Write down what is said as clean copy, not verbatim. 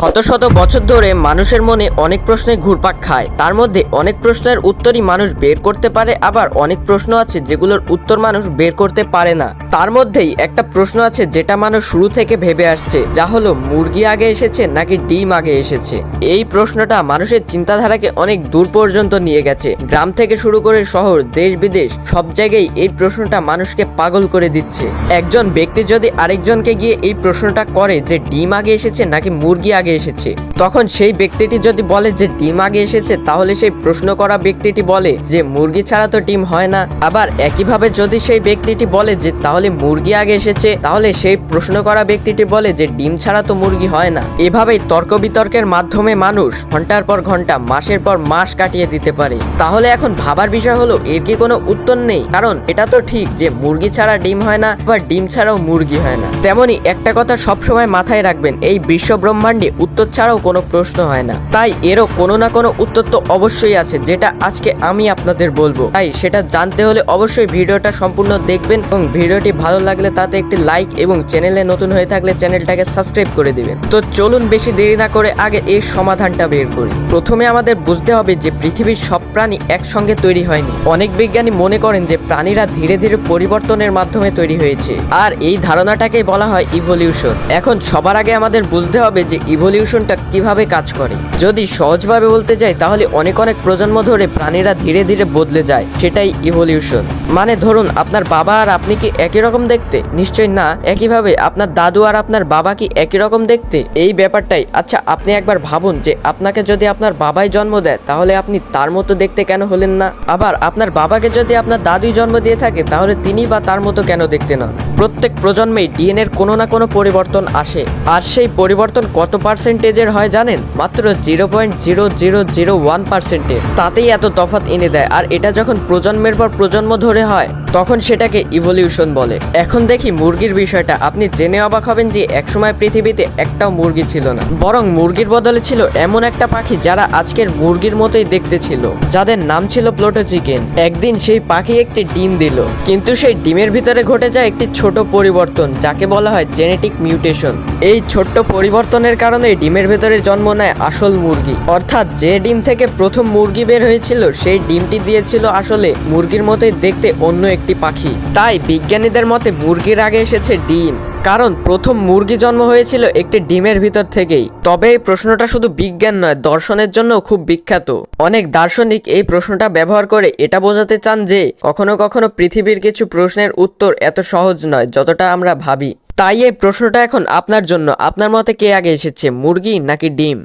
শত শত বছর ধরে মানুষের মনে অনেক প্রশ্নে ঘুরপাক খায়। তার মধ্যে অনেক প্রশ্নের উত্তরই মানুষ বের করতে পারে, আবার অনেক প্রশ্ন আছে যেগুলোর উত্তর মানুষ বের করতে পারে না। তার মধ্যেই একটা প্রশ্ন আছে যেটা মানুষ শুরু থেকে ভেবে আসছে, যা হলো মুরগি আগে এসেছে নাকি ডিম আগে এসেছে। এই প্রশ্নটা মানুষের চিন্তাধারাকে অনেক দূর পর্যন্ত নিয়ে গেছে। গ্রাম থেকে শুরু করে শহর, দেশ বিদেশ সব জায়গায় এই প্রশ্নটা মানুষকে পাগল করে দিচ্ছে। একজন ব্যক্তি যদি আরেকজনকে গিয়ে এই প্রশ্নটা করে যে ডিম আগে এসেছে নাকি মুরগি আগে এসেছে, তখন সেই ব্যক্তিটি যদি বলে যে ডিম আগে এসেছে, তাহলে সেই প্রশ্ন করা ব্যক্তিটি বলে যে মুরগি ছাড়া তো ডিম হয় না। আবার একইভাবে যদি সেই ব্যক্তিটি বলে যে তাহলে মুরগি আগে এসেছে, তাহলে সেই প্রশ্ন করা ব্যক্তিটি বলে যে ডিম ছাড়া তো মুরগি হয় না। এভাবেই তর্ক বিতর্কের মাধ্যমে মানুষ ঘন্টার পর ঘন্টা, মাসের পর মাস কাটিয়ে দিতে পারে। তাহলে এখন ভাবার বিষয় হলো, এর কি কোনো উত্তর নেই? কারণ এটা তো ঠিক যে মুরগি ছাড়া ডিম হয় না, আবার ডিম ছাড়াও মুরগি হয় না। তেমনি একটা কথা সবসময় মাথায় রাখবেন, এই বিশ্ব ব্রহ্মাণ্ডে উত্তর ছাড়াও কোনো প্রশ্ন হয় না। তাই এরও কোনো না কোনো উত্তর তো অবশ্যই আছে, যেটা আজকে আমি আপনাদের বলবো। তাই সেটা জানতে হলে অবশ্যই ভিডিওটা সম্পূর্ণ দেখবেন, এবং ভিডিওটি ভালো লাগলে তাতে একটি লাইক, এবং চ্যানেলে নতুন হয়ে থাকলে চ্যানেলটাকে সাবস্ক্রাইব করে দিবেন। তো চলুন বেশি দেরি না করে আগে এর সমাধানটা বের করি। প্রথমে আমাদের বুঝতে হবে যে পৃথিবীর সব প্রাণী একসঙ্গে তৈরি হয়নি। অনেক বিজ্ঞানী মনে করেন যে প্রাণীরা ধীরে ধীরে পরিবর্তনের মাধ্যমে তৈরি হয়েছে, আর এই ধারণাটাকেই বলা হয় ইভলিউশন। এখন সবার আগে আমাদের বুঝতে হবে যে ইভলিউশনটা কিভাবে কাজ করে। যদি সহজভাবে বলতে যাই, তাহলে অনেক প্রজন্ম ধরে প্রাণীরা ধীরে ধীরে বদলে যায়, সেটাই ইভলিউশন। মানে ধরুন, আপনার বাবা আর আপনি কি একই রকম দেখতে? নিশ্চয়ই না। একইভাবে আপনার দাদু আর আপনার বাবা কি একই রকম দেখতে? এই ব্যাপারটাই। আচ্ছা, আপনি একবার ভাবুন যে আপনাকে যদি আপনার বাবাই জন্ম দেয়, তাহলে আপনি তার মতো দেখতে কেন হলেন না? আবার আপনার বাবাকে যদি আপনার দাদুই জন্ম দিয়ে থাকে, তাহলে তিনি বা তার মতো কেন দেখতে নন? প্রত্যেক প্রজন্মেই ডিএনএর কোনো না কোনো পরিবর্তন আসে, আর সেই পরিবর্তন কত পার্সেন্টেজের হয় জানেন? মাত্র 0.0001%। তাতেই এত তফাৎ এনে দেয়। আর এটা যখন প্রজন্মের পর প্রজন্ম ধরে হয়, তখন সেটাকে ইভলিউশন বলে। এখন দেখি মুরগির বিষয়টা। আপনি জেনে অবাক হবেন যে একসময় পৃথিবীতে একটাও মুরগি ছিল না, বরং মুরগির বদলে ছিল এমন একটা পাখি যারা আজকের মুরগির মতোই দেখতে ছিল, যাদের নাম ছিল প্লুটো চিকেন। একদিন সেই পাখি একটি ডিম দিল, কিন্তু সেই ডিমের ভিতরে ঘটে যায় একটি ছোট পরিবর্তন, যাকে বলা হয় জেনেটিক মিউটেশন। এই ছোট্ট পরিবর্তনের কারণে ডিমের ভেতরে জন্ম নেয় আসল মুরগি। অর্থাৎ যে ডিম থেকে প্রথম মুরগি বের হয়েছিল, সেই ডিমটি দিয়েছিল আসলে মুরগির মতোই দেখতে অন্য একটি পাখি। তাই বিজ্ঞানীদের মতে মুরগির আগে এসেছে ডিম, কারণ প্রথম মুরগি জন্ম হয়েছিল একটি ডিমের ভিতর থেকেই। তবে এই প্রশ্নটা শুধু বিজ্ঞান নয়, দর্শনের জন্য খুব বিখ্যাত। অনেক দার্শনিক এই প্রশ্নটা ব্যবহার করে এটা বোঝাতে চান যে কখনো কখনো পৃথিবীর কিছু প্রশ্নের উত্তর এত সহজ নয় যতটা আমরা ভাবি। তাই এই প্রশ্নটা এখন আপনার জন্য। আপনার মতে কে আগে এসেছে, মুরগি নাকি ডিম?